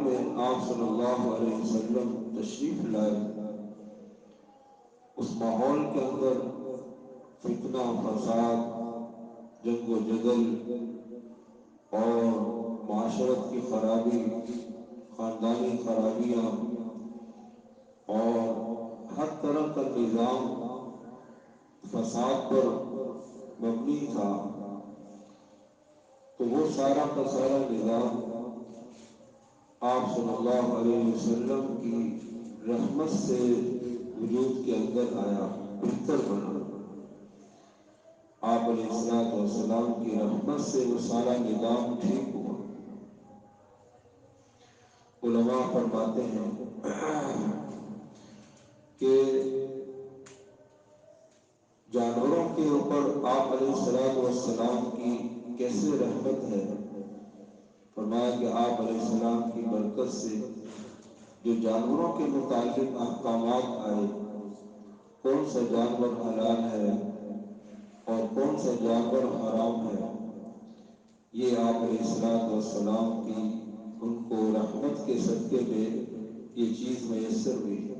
میں آپ صلی اللہ علیہ وسلم تشریف لائے، اس ماحول کے اندر فتنہ فساد، جنگ و جدل اور معاشرت کی خرابی، خاندانی خرابیاں اور ہر طرح کا نظام فساد پر مبنی تھا، تو وہ سارا کا سارا نظام آپ صلی اللہ علیہ وسلم کی رحمت سے وجود کے اندر آیا، بہتر بنا۔ آپ علیہ السلام کی رحمت سے وہ سارا نظام ٹھیک ہوا۔ علماء فرماتے ہیں کہ جانوروں کے اوپر آپ علیہ السلام کی کیسے رحمت ہے۔ فرمایا کہ آپ علیہ السلام کی برکت سے جو جانوروں کے متعلق احکامات آئے، کون سا جانور حلال ہے اور کون سا جانور حرام ہے، یہ آپ علیہ السلام کی ان کو رحمت کے صدقے میں یہ چیز میسر ہوئی۔